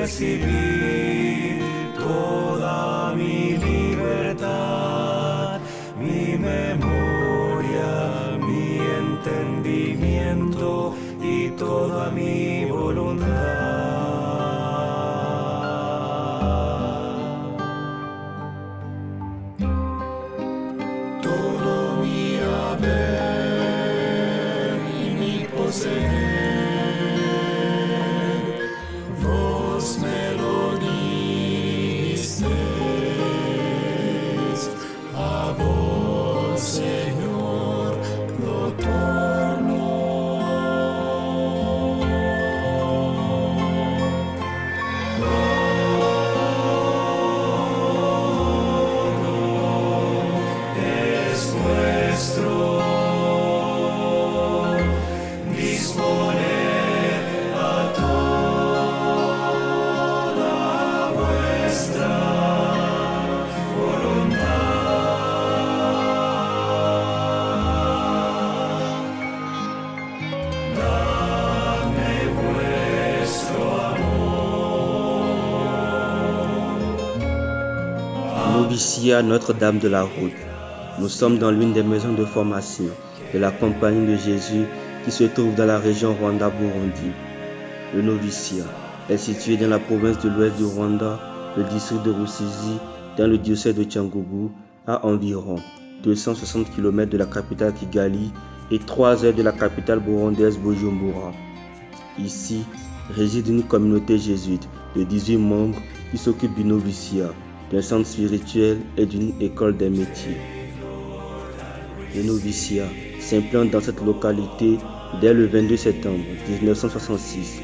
recibir toda mi libertad, mi memoria, mi entendimiento y toda mi voluntad. Todo mi haber y mi poseer, vos me lo disteis, a vos, Señor, lo torno. Es nuestro disponer a toda vuestra voluntad. Dadme vuestro amor. Noviciat Notre-Dame de la Route. Nous sommes dans l'une des maisons de formation de la Compagnie de Jésus qui se trouve dans la région Rwanda-Burundi. Le noviciat est situé dans la province de l'ouest du Rwanda, le district de Rusizi, dans le diocèse de Cyangugu, à environ 260 km de la capitale Kigali et 3 heures de la capitale burundaise Bujumbura. Ici réside une communauté jésuite de 18 membres qui s'occupe du noviciat, d'un centre spirituel et d'une école des métiers. Le noviciat s'implante dans cette localité dès le 22 septembre 1966.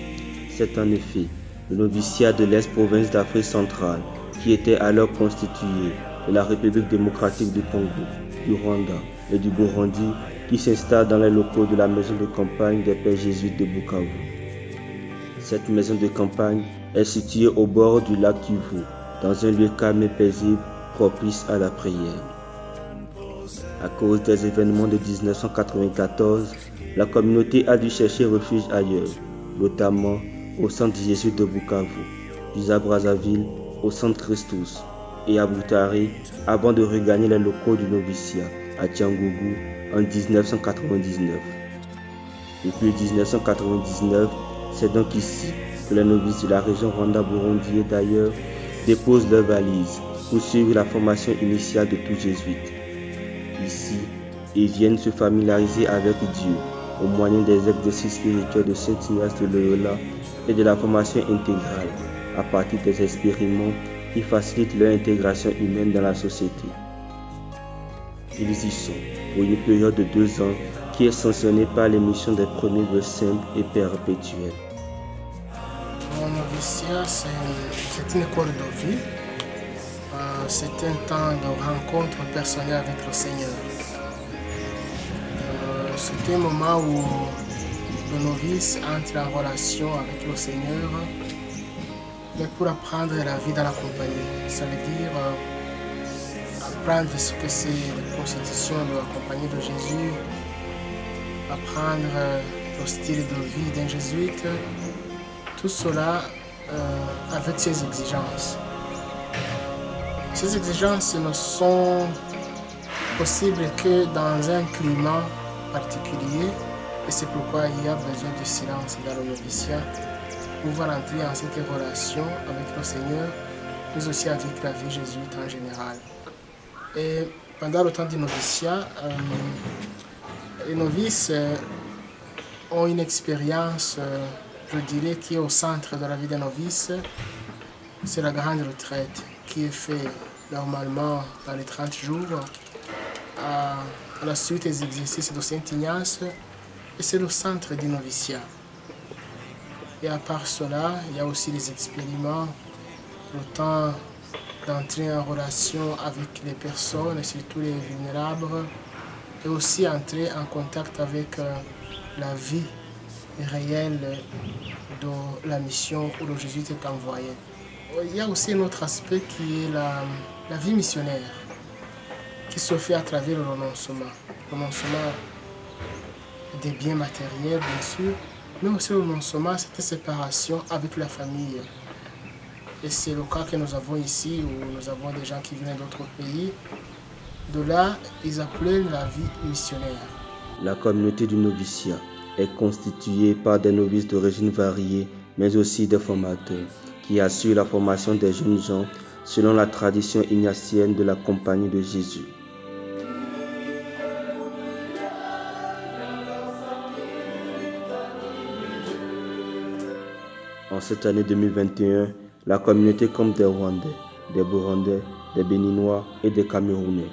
C'est en effet le noviciat de l'Est-province d'Afrique centrale qui était alors constitué de la République démocratique du Congo, du Rwanda et du Burundi qui s'installe dans les locaux de la maison de campagne des pères jésuites de Bukavu. Cette maison de campagne est située au bord du lac Kivu, dans un lieu calme et paisible propice à la prière. À cause des événements de 1994, la communauté a dû chercher refuge ailleurs, notamment au centre jésuite de Bukavu, puis à Brazzaville, au centre Christus et à Butare, avant de regagner les locaux du noviciat à Cyangugu en 1999. Depuis 1999, c'est donc ici que les novices de la région Rwanda-Burundi et d'ailleurs déposent leurs valises pour suivre la formation initiale de tout jésuite. Ici, ils viennent se familiariser avec Dieu au moyen des exercices spirituels de Saint Ignace de Loyola et de la formation intégrale à partir des expériments qui facilitent leur intégration humaine dans la société. Ils y sont pour une période de 2 ans qui est sanctionnée par l'émission des premiers vœux simples et perpétuels. Mon noviciat, c'est une école de vie. C'est un temps de rencontre personnelle avec le Seigneur. C'est un moment où le novice entre en relation avec le Seigneur, mais pour apprendre la vie dans la compagnie. Ça veut dire apprendre ce que c'est la constitution de la compagnie de Jésus, apprendre le style de vie d'un jésuite, tout cela avec ses exigences. Ces exigences ne sont possibles que dans un climat particulier et c'est pourquoi il y a besoin de silence dans le noviciat pour pouvoir entrer en cette relation avec le Seigneur, mais aussi avec la vie jésuite en général. Et pendant le temps du noviciat, les novices ont une expérience, je dirais, qui est au centre de la vie des novices, c'est la grande retraite qui est faite normalement dans les 30 jours à la suite des exercices de Saint Ignace et c'est le centre du noviciat. Et à part cela, il y a aussi les expériments, le temps d'entrer en relation avec les personnes, et surtout les vulnérables, et aussi entrer en contact avec la vie réelle de la mission où le jésuite est envoyé. Il y a aussi un autre aspect qui est la vie missionnaire, qui se fait à travers le renoncement. Le renoncement des biens matériels, bien sûr, mais aussi le renoncement, cette séparation avec la famille. Et c'est le cas que nous avons ici, où nous avons des gens qui viennent d'autres pays. De là, ils appellent la vie missionnaire. La communauté du noviciat est constituée par des novices d'origine variée, mais aussi des formateurs qui assurent la formation des jeunes gens selon la tradition ignatienne de la Compagnie de Jésus. En cette année 2021, la communauté compte des Rwandais, des Burundais, des Béninois et des Camerounais.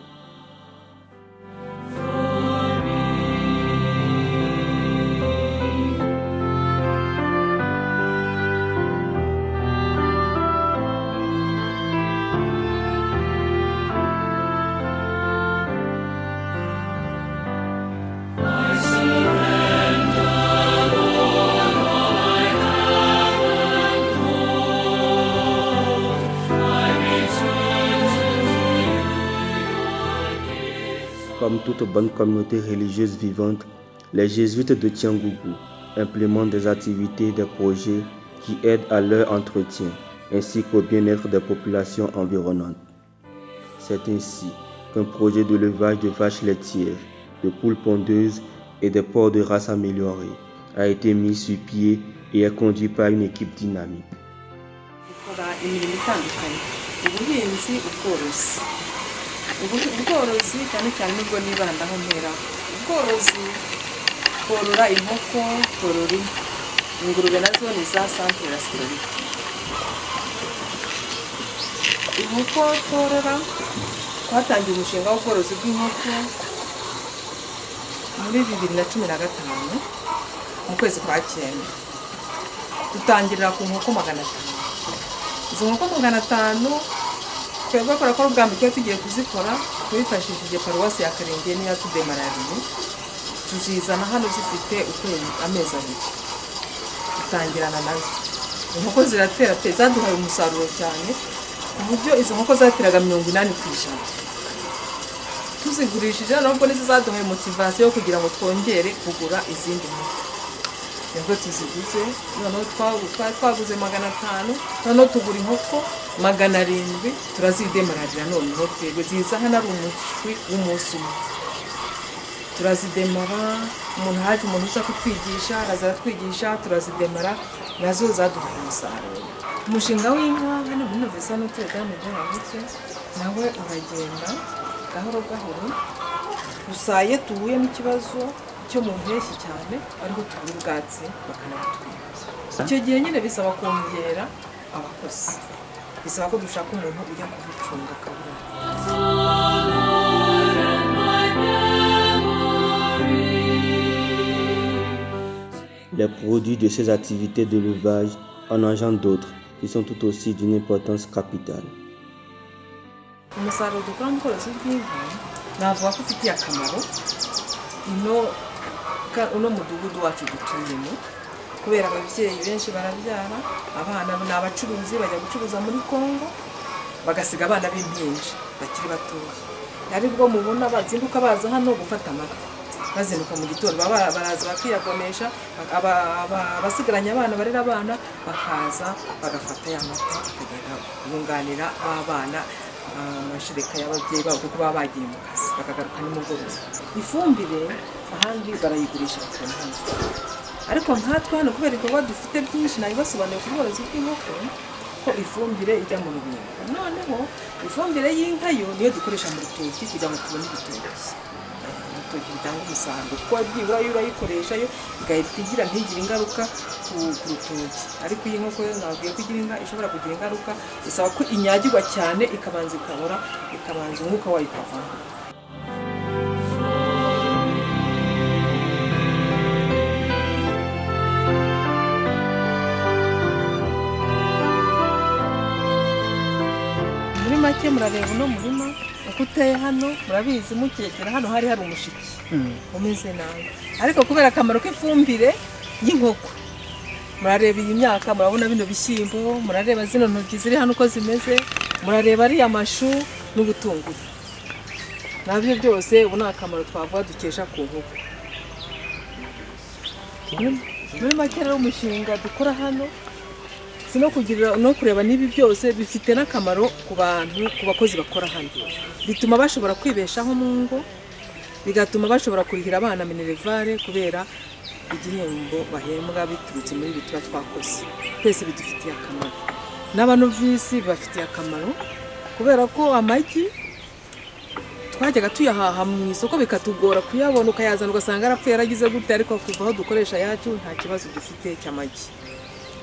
Comme toute bonne communauté religieuse vivante, les jésuites de Tiangougou implémentent des activités et des projets qui aident à leur entretien ainsi qu'au bien-être des populations environnantes. C'est ainsi qu'un projet de levage de vaches laitières, de poules pondeuses et de porcs de race améliorée a été mis sur pied et est conduit par une équipe dynamique. ubworozi cyane cyane nibwo nibandaho mpera ubworozi korora inkoko korora ingurube nazo ni za centre la sécurité inkoko korora twatangiye umushinga w'ubworozi bw'inkoko muri 2015 mu kwezi kwa cyenda dutangirira ku nkoko 500 izo nkoko 500 twebwe ko ubwa mbere tugiye kuzikora twifashishije paruwasi ya Karenge niyo tudemarariye tuzizana hano zifite amezi abiri dutangirana nazo inkoko ziratera zaduhaye umusaruro cyane ku buryo izo nkoko zateraga 80%. Tuzigurishije nubwo nizo zaduhaye motivation yo kugira ngo twongere kugura izindi nkoko nibwo tuziguze noneho twaguze 500 noneho tugura inkoko 700 turazidemararira noneho twebwe ziza hano ari umushwi w'umunsi umwe turazidemara umuntu haje umuntu uza kutwigisha araza aratwigisha turazidemara nazo zaduhaye umusaruro umushinga w'inka hano muri Novisa Notre Dame de la Mucye nawe uragenda gahoro gahoro gusaye tuhuye n'ikibazo cyo mu mpeshyi cyane ariko tubura ubwatsi bakanabutwika icyo gihe nyine bisaba kongera abakozi bisaba ko dushaka umuntu ujya kubucunga kabura. Les produits de ces activités d'élevage en engendrent d'autres qui sont tout aussi d'une importance capitale. Umusaruro dukora mu bworozi bw'inka navuga ko ufitiye akamaro uno mudugudu wacu dutuyemo kubera ababyeyi benshi barabyara abana n'abacuruzi bajya gucuruza muri Kongo bagasiga abana b'impinja bakiri batoya aribwo mubona bazinduka baza hano gufata amata bazinduka mu gitondo baraza bakiyagonesha abasigaranye abana barera abana bakaza bagafata ya mata bakagenda bunganira abana amashirika y'ababyeyi babo kuko baba bagiye mu kazi bakagaruka nimugoroba. Ifumbire ahandi barayigurisha bakabona hano ariko nkatwe hano kubera ibikorwa dufite byinshi nabibasobanuye ku bworozi bw'inkoko ko ifumbire ijya mu rubingo noneho ifumbire y'inka yo niyo dukoresha mu rutoki kugira ngo tubone ibitoki bitanga umusaruro kuko byibura iyo urayikoresha yo igahita igira ntigire ingaruka ku rutoki ariko iyi nkoko yo nabwiye ko igira inka ishobora kugira ingaruka isaba ko inyagirwa cyane ikabanza ikabora ikabanza umwuka wayo ukavamo. Muri make murareba uno murima uko uteye hano murabizi mukegera hano hari umushiki umeze nabi ariko kubera akamaro k'ifumbire y'inkoko murareba iyi myaka murabona bino bishyimbo murareba zino ntoki ziri hano uko zimeze murareba ari amashu n'ubutunguru nabyo byose ubu ni akamaro twavuga dukesha ku nkoko. Muri make rero umushinga dukora hano si no kureba n'ibi byose bifite n'akamaro ku bantu, ku bakozi bakora hano. Bituma bashobora kwibeshaho mu ngo, bigatuma bashobora kurihira abana minerevare kubera igihembo bahembwa biturutse muri bitwa twakoze. Twese bidufitiye akamaro. N'abanovisi bafitiye akamaro kubera ko amagi twajyaga tuyahaha mu isoko bikatugora kuyabona, ukayazana ugasanga arapfuye yaragize gute, ariko kuva aho dukoresha yacu nta kibazo dufite cy'amagi.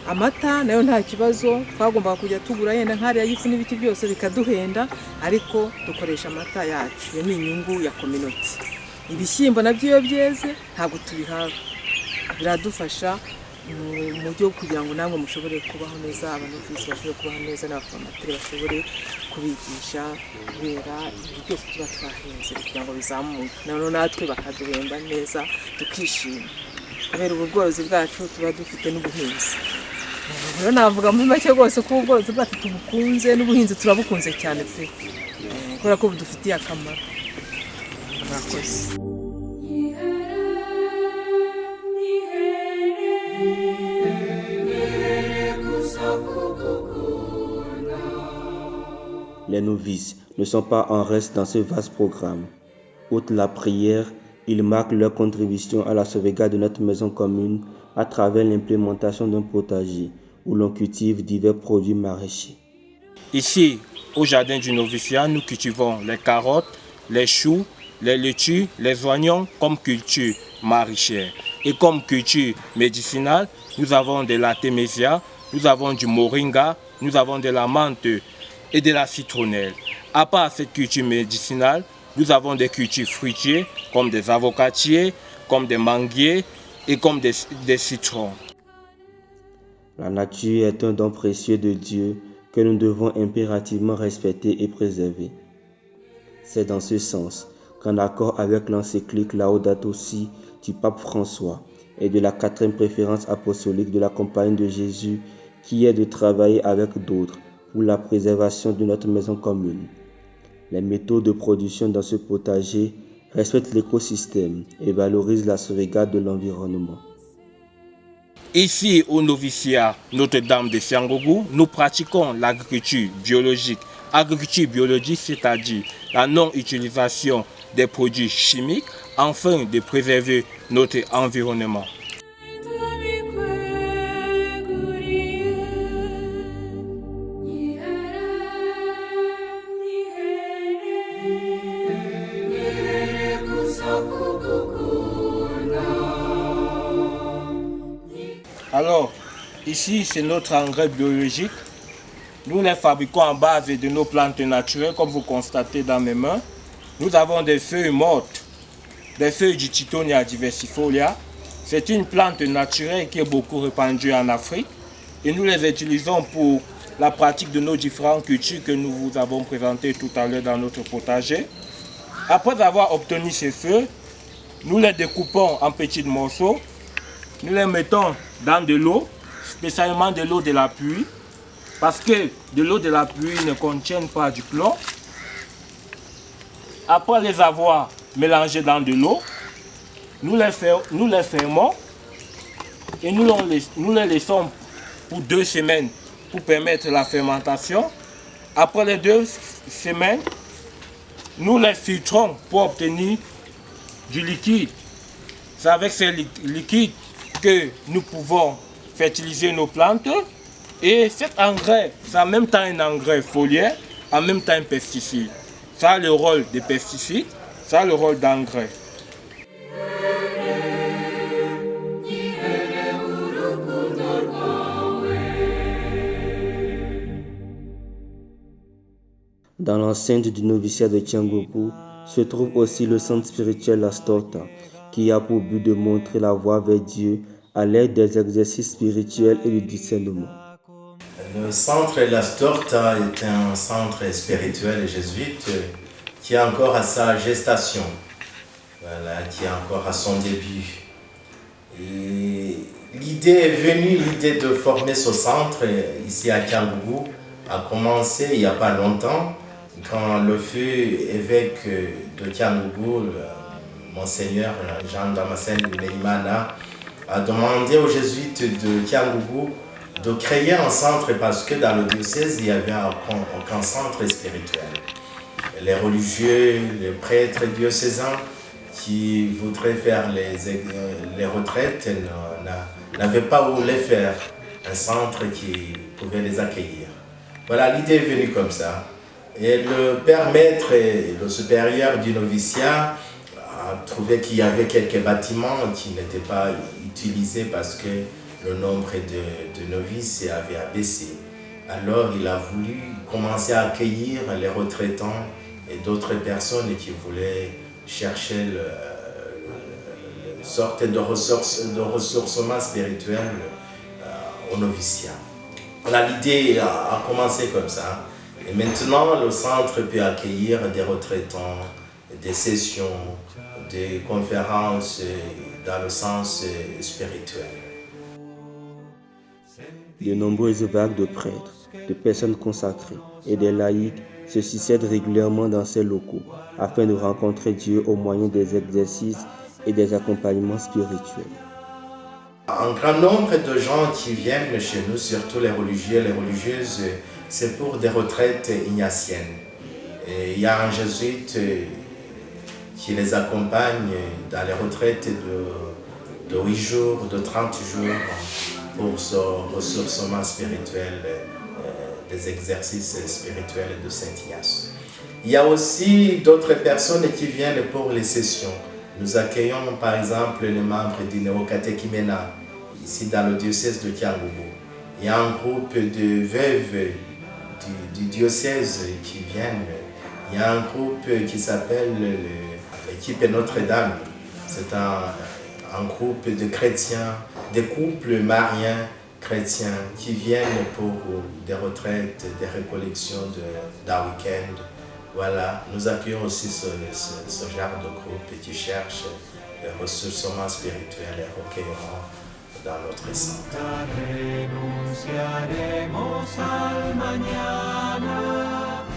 Amata nayo nta kibazo, twagombaga kujya tugura yenda nk'ariya y'ifu n'ibiti byose bikaduhenda, ariko dukoresha amata yacu. Iyo ni inyungu ya community. Ibishyimbo nabyo iyo byeze ntabwo tubihaga, biradufasha mu buryo kugira ngo namwe mushobore kubaho neza, abanovisi bashobore kubaho neza, n'abaformateri bashobore kubigisha kubera ibintu byose tuba twahenze kugira ngo bizamuke, noneho natwe bakaduhemba neza tukishima kubera ubu bworozi bwacu tuba dufite n'ubuhinzi. Rero navuga muri make rwose ko ubworozi bwacu tubukunze, n'ubuhinzi turabukunze cyane pe, kubera ko budufitiye akamaro. Murakoze. Les novices ne sont pas en reste dans ce vaste programme. Outre la prière, ils marquent leur contribution à la sauvegarde de notre maison commune à travers l'implémentation d'un potager où l'on cultive divers produits maraîchers. Ici, au jardin du noviciat, nous cultivons les carottes, les choux, les laitues, les oignons comme culture maraîchère. Et comme culture médicinale, nous avons de l'artémisia, nous avons du moringa, nous avons de la menthe et de la citronnelle. À part cette culture médicinale, nous avons des cultures fruitières comme des avocatiers, comme des manguiers et comme des citrons. La nature est un don précieux de Dieu que nous devons impérativement respecter et préserver. C'est dans ce sens qu'en accord avec l'encyclique Laudato Si du pape François et de la 4e préférence apostolique de la Compagnie de Jésus, qui est de travailler avec d'autres pour la préservation de notre maison commune. Les méthodes de production dans ce potager respectent l'écosystème et valorisent la sauvegarde de l'environnement. Ici, au noviciat Notre-Dame de Siangougou, nous pratiquons l'agriculture biologique. Agriculture biologique, c'est-à-dire la non-utilisation des produits chimiques afin de préserver notre environnement. Alors, ici, c'est notre engrais biologique. Nous les fabriquons en base de nos plantes naturelles, comme vous constatez dans mes mains. Nous avons des feuilles mortes, des feuilles du Tithonia diversifolia. C'est une plante naturelle qui est beaucoup répandue en Afrique. Et nous les utilisons pour la pratique de nos différentes cultures que nous vous avons présentées tout à l'heure dans notre potager. Après avoir obtenu ces feuilles, nous les découpons en petits morceaux. Nous les mettons dans de l'eau, spécialement de l'eau de la pluie, parce que de l'eau de la pluie ne contient pas du plomb. Après les avoir mélangés dans de l'eau, nous les fermons et nous les laissons pour 2 semaines pour permettre la fermentation. Après les 2 semaines, nous les filtrons pour obtenir du liquide. C'est avec ce liquide que nous pouvons fertiliser nos plantes. Et cet engrais, c'est en même temps un engrais foliaire, en même temps un pesticide. Ça a le rôle de pesticide, ça a le rôle d'engrais. Dans l'enceinte du noviciat de Tiangougou se trouve aussi le centre spirituel La Storta, qui a pour but de montrer la voie vers Dieu à l'aide des exercices spirituels et du discernement. Le centre La Storta est un centre spirituel jésuite qui est encore à sa gestation, voilà, qui est encore à son début. Et l'idée est venue, l'idée de former ce centre ici à Tiangougou a commencé il n'y a pas longtemps, quand le feu évêque de Tiangougou, Monseigneur Jean Damascène de Neimana, a demandé aux jésuites de Tiangougou de créer un centre parce que dans le diocèse, il y avait aucun centre spirituel. Les religieux, les prêtres diocésains qui voudraient faire les retraites n'avaient pas où les faire, un centre qui pouvait les accueillir. Voilà, l'idée est venue comme ça. Et le père maître et le supérieur du noviciat a trouvé qu'il y avait quelques bâtiments qui n'étaient pas utilisés parce que le nombre de novices avait abaissé. Alors il a voulu commencer à accueillir les retraitants et d'autres personnes qui voulaient chercher une sorte de ressourcement spirituel au noviciat. L'idée a commencé comme ça. Et maintenant, le centre peut accueillir des retraitants, des sessions, des conférences dans le sens spirituel. De nombreuses vagues de prêtres, de personnes consacrées et des laïcs se succèdent régulièrement dans ces locaux afin de rencontrer Dieu au moyen des exercices et des accompagnements spirituels. Un grand nombre de gens qui viennent chez nous, surtout les religieux et les religieuses, c'est pour des retraites ignatiennes. Et il y a un jésuite qui les accompagne dans les retraites de 8 jours, de 30 jours pour ce ressourcement spirituel, des exercices spirituels de Saint-Ignace. Il y a aussi d'autres personnes qui viennent pour les sessions. Nous accueillons par exemple les membres du Néo-Catéchumène ici dans le diocèse de Kiangoubou. Il y a un groupe de veuves du diocèse qui viennent. Il y a un groupe qui s'appelle l'équipe Notre-Dame. C'est un groupe de chrétiens, des couples mariens chrétiens qui viennent pour des retraites, des récollections d'un week-end. Voilà, nous accueillons aussi ce genre de groupe qui cherche le ressourcement spirituel et recueillement dans notre centre.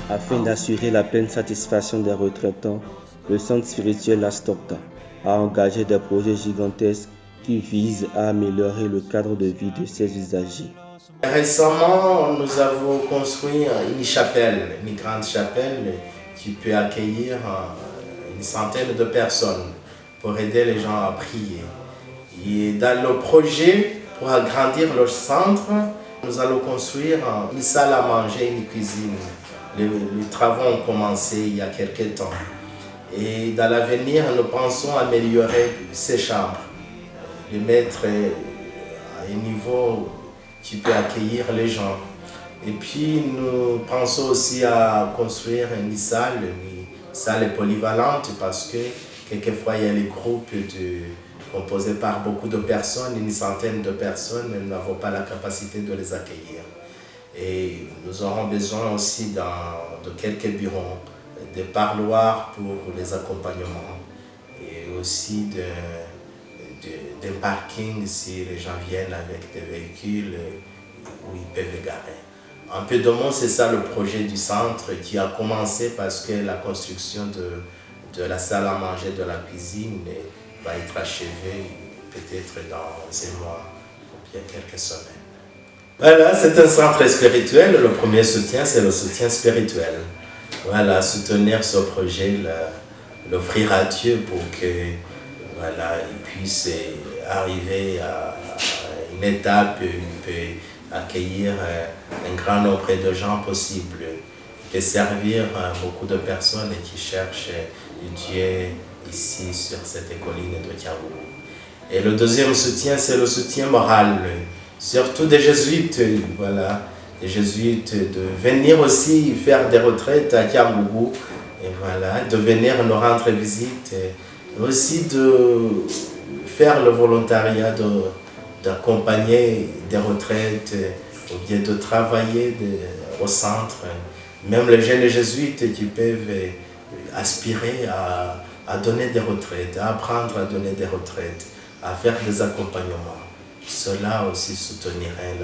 Afin d'assurer la pleine satisfaction des retraitants, le centre spirituel La Storta a engagé des projets gigantesques qui visent à améliorer le cadre de vie de ses usagers. Récemment, nous avons construit une chapelle, une grande chapelle qui peut accueillir une centaine de personnes pour aider les gens à prier. Et dans le projet, pour agrandir le centre, nous allons construire une salle à manger, une cuisine. Les travaux ont commencé il y a quelques temps. Et dans l'avenir, nous pensons améliorer ces chambres, les mettre à un niveau qui peut accueillir les gens. Et puis nous pensons aussi à construire une salle polyvalente parce que quelquefois il y a les groupes composés par beaucoup de personnes, une centaine de personnes, mais nous n'avons pas la capacité de les accueillir. Et nous aurons besoin aussi de quelques bureaux, des parloirs pour les accompagnements et aussi d'un parking si les gens viennent avec des véhicules où ils peuvent garer. Un peu de mots, c'est ça le projet du centre qui a commencé parce que la construction de la salle à manger, de la cuisine va être achevée peut-être dans un mois ou bien quelques semaines. Voilà, c'est un centre spirituel. Le premier soutien, c'est le soutien spirituel. Voilà, soutenir ce projet, l'offrir à Dieu pour que voilà, il puisse arriver à une étape où il peut accueillir un grand nombre de gens possible, de servir beaucoup de personnes qui cherchent Dieu ici sur cette colline de Kiangoubou. Et le deuxième soutien, c'est le soutien moral, surtout des jésuites, voilà, des jésuites de venir aussi faire des retraites à Kiangoubou, et voilà, de venir nous rendre visite, et aussi de faire le volontariat, d'accompagner des retraites, ou bien de travailler au centre. Même les jeunes jésuites qui peuvent aspirer à donner des retraites, à apprendre à donner des retraites, à faire des accompagnements. Cela aussi soutiendrait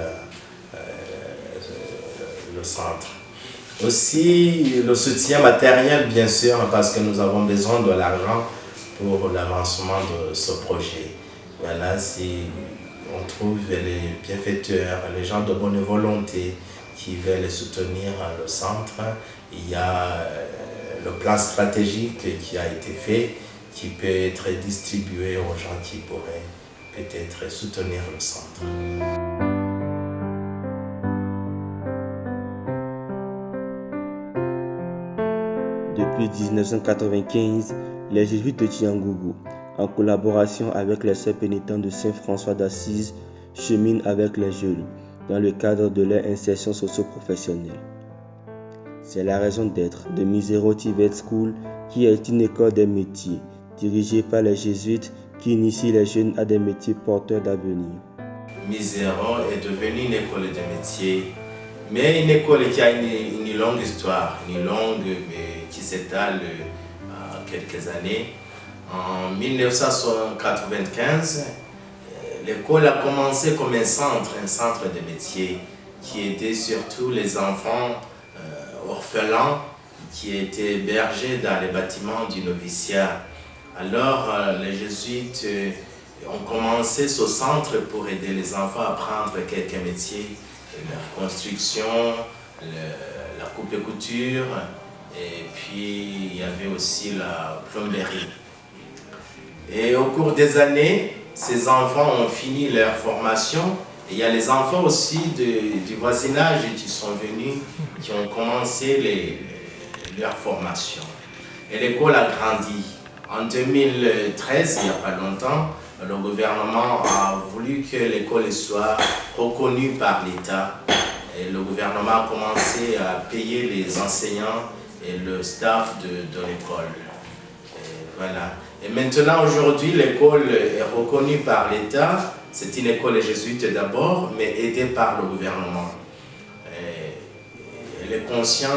le centre. Aussi le soutien matériel, bien sûr, parce que nous avons besoin de l'argent pour l'avancement de ce projet. Voilà, si on trouve les bienfaiteurs, les gens de bonne volonté qui veulent soutenir le centre. Il y a le plan stratégique qui a été fait, qui peut être distribué aux gens qui pourraient peut-être soutenir le centre. Depuis 1995, les Jésuites de Tiangougou, en collaboration avec les sœurs pénitentes de Saint-François d'Assise, cheminent avec les jeunes dans le cadre de leur insertion socio-professionnelle. C'est la raison d'être de Misero Tibet School, qui est une école des métiers dirigée par les Jésuites qui initie les jeunes à des métiers porteurs d'avenir. Misero est devenue une école de métiers, mais une école qui a une longue histoire, qui s'étale à quelques années. En 1995, l'école a commencé comme un centre de métiers qui aidait surtout les enfants orphelins qui étaient hébergés dans les bâtiments du noviciat. Alors les jésuites ont commencé ce centre pour aider les enfants à apprendre quelques métiers, la construction, la coupe et couture, et puis il y avait aussi la plomberie. Et au cours des années, ces enfants ont fini leur formation. Et il y a les enfants aussi du voisinage qui sont venus, qui ont commencé leur formation. Et l'école a grandi. En 2013, il n'y a pas longtemps, le gouvernement a voulu que l'école soit reconnue par l'État. Et le gouvernement a commencé à payer les enseignants et le staff de l'école. Voilà. Et maintenant, aujourd'hui, l'école est reconnue par l'État. C'est une école jésuite d'abord, mais aidée par le gouvernement. Elle est consciente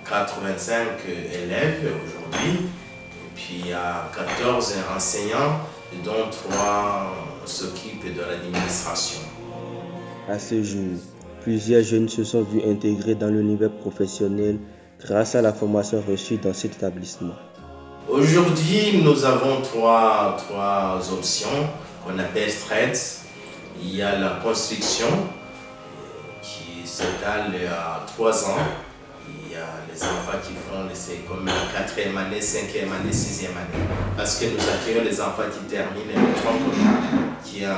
85 élèves aujourd'hui, et puis il y a 14 enseignants, dont 3 s'occupent de l'administration. À ce jour, plusieurs jeunes se sont vus intégrés dans l'univers professionnel grâce à la formation reçue dans cet établissement. Aujourd'hui, nous avons trois options qu'on appelle threads. Il y a la construction qui s'étale à 3 ans. Il y a les enfants qui font comme la 4e année, 5e année, 6e année. Parce que nous accueillons les enfants qui terminent le tronc, qui a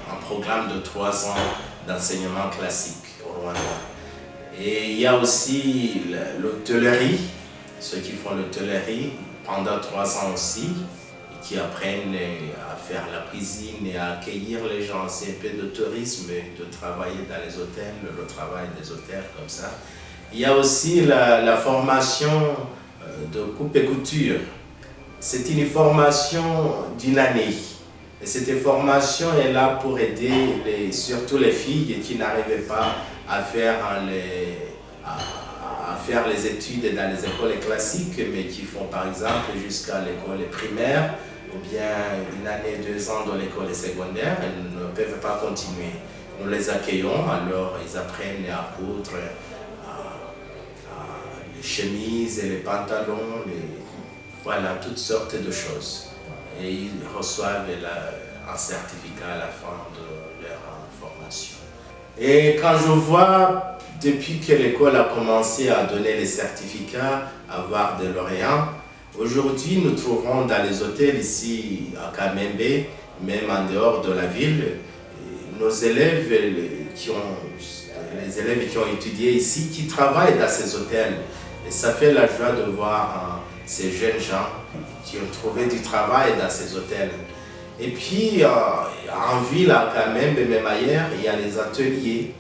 un programme de 3 ans d'enseignement classique au Rwanda. Et il y a aussi l'hôtellerie, ceux qui font l'hôtellerie pendant 3 ans aussi, et qui apprennent à faire la cuisine et à accueillir les gens. C'est un peu de tourisme, de travailler dans les hôtels, le travail des hôtels comme ça. Il y a aussi la formation de coupe et couture. C'est une formation d'1 année. Et cette formation est là pour aider surtout les filles qui n'arrivaient pas à faire les études dans les écoles classiques, mais qui font par exemple jusqu'à l'école primaire, ou bien 1 année, 2 ans dans l'école secondaire, elles ne peuvent pas continuer. Nous les accueillons, alors ils apprennent à coudre les chemises et les pantalons, voilà, toutes sortes de choses. Et ils reçoivent un certificat à la fin de leur formation. Et quand je vois, depuis que l'école a commencé à donner les certificats, à avoir des lauréats, aujourd'hui nous trouvons dans les hôtels ici à Kamembe, même en dehors de la ville, nos élèves, les élèves qui ont étudié ici, qui travaillent dans ces hôtels. Et ça fait la joie de voir ces jeunes gens qui ont trouvé du travail dans ces hôtels. Et puis, en ville, quand même, même ailleurs, il y a les ateliers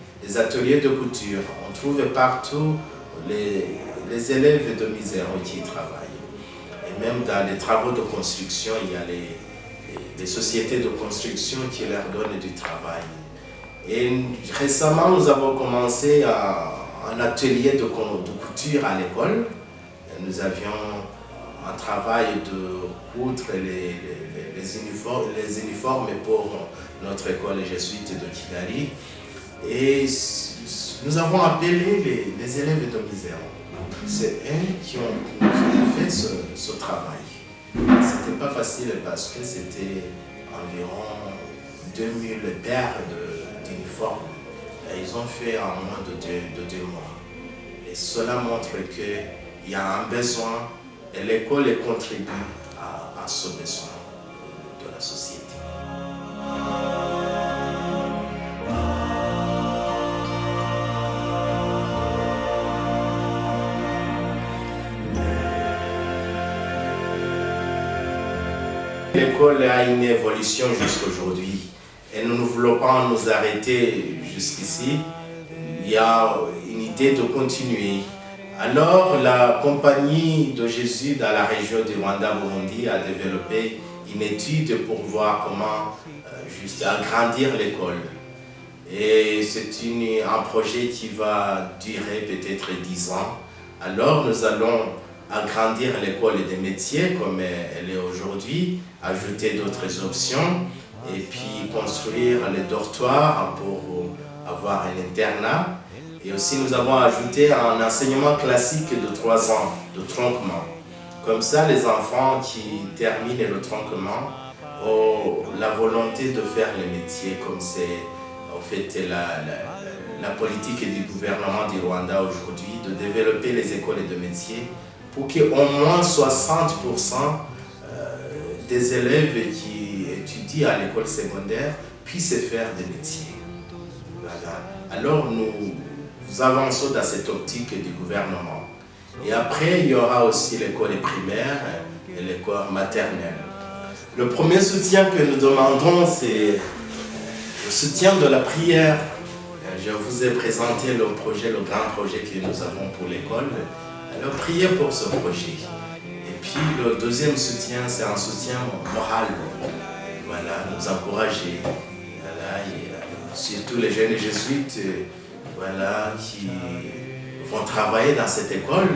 de couture. On trouve partout les élèves de Misero qui y travaillent. Et même dans les travaux de construction, il y a les sociétés de construction qui leur donnent du travail. Et récemment, nous avons commencé un atelier de couture à l'école. Nous avions un travail de coudre les uniformes pour notre école jésuite de Kigali. Et nous avons appelé les élèves de Misero. C'est eux qui ont fait ce travail. C'était pas facile parce que c'était environ 2000 paires d'uniformes. Ils ont fait en moins de deux mois. Et cela montre qu'il y a un besoin et l'école contribue à ce besoin de la société. L'école a une évolution jusqu'à aujourd'hui et nous ne voulons pas nous arrêter jusqu'ici. Il y a une idée de continuer. Alors la compagnie de Jésus dans la région du Rwanda-Burundi a développé une étude pour voir comment juste agrandir l'école. Et c'est un projet qui va durer peut-être 10 ans. Alors nous allons agrandir l'école des métiers comme elle est aujourd'hui, ajouter d'autres options et puis construire les dortoirs pour avoir un internat. Et aussi nous avons ajouté un enseignement classique de 3 ans, de tronquement. Comme ça, les enfants qui terminent le tronquement ont la volonté de faire le métier, comme c'est en fait la politique du gouvernement du Rwanda aujourd'hui, de développer les écoles de métiers pour qu'au moins 60% des élèves qui étudient à l'école secondaire puissent faire des métiers. Voilà. Alors nous avançons dans cette optique du gouvernement. Et après, il y aura aussi l'école primaire et l'école maternelle. Le premier soutien que nous demandons, c'est le soutien de la prière. Je vous ai présenté le grand projet que nous avons pour l'école. Alors, priez pour ce projet. Et puis, le deuxième soutien, c'est un soutien moral. Voilà, nous encourager. Voilà, et surtout les jeunes jésuites voilà, qui vont travailler dans cette école.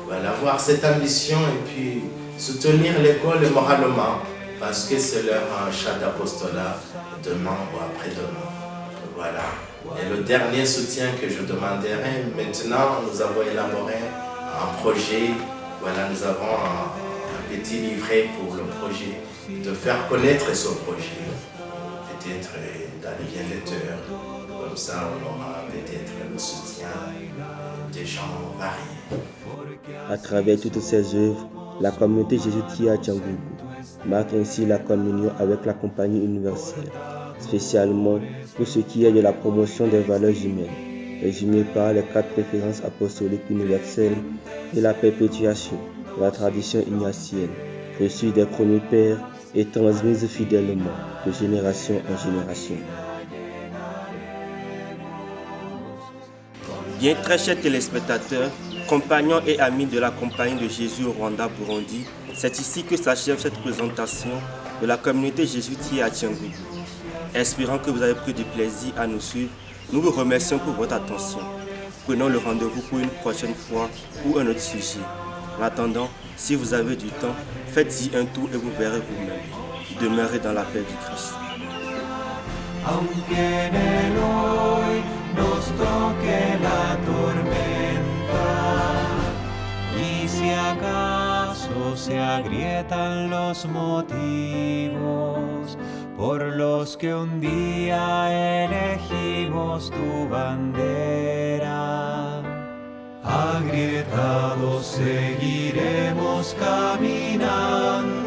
Voilà, avoir cette ambition et puis soutenir l'école moralement. Parce que c'est leur chat d'apostolat demain ou après-demain. Voilà. Et le dernier soutien que je demanderai, maintenant, nous avons élaboré un projet, voilà, nous avons un petit livret pour le projet, de faire connaître ce projet, peut-être dans les bienfaiteurs, comme ça on aura peut-être le soutien des gens variés. À travers toutes ces œuvres, la communauté Jésus à Tchangougou marque ainsi la communion avec la compagnie universelle, spécialement pour ce qui est de la promotion des valeurs humaines, résumées par les 4 préférences apostoliques universelles et la perpétuation de la tradition ignatienne, reçue des premiers pères et transmise fidèlement de génération en génération. Bien, très chers téléspectateurs, compagnons et amis de la compagnie de Jésus au Rwanda-Burundi, c'est ici que s'achève cette présentation de la communauté Jésus à Tchangougou. Espérant que vous avez pris du plaisir à nous suivre, nous vous remercions pour votre attention. Prenons le rendez-vous pour une prochaine fois ou un autre sujet. En attendant, si vous avez du temps, faites-y un tour et vous verrez vous-même. Demeurez dans la paix du Christ. Aunque en el hoy nos toque la tormenta y si acaso se agrietan los motivos por los que un día elegimos tu bandera, agrietados seguiremos caminando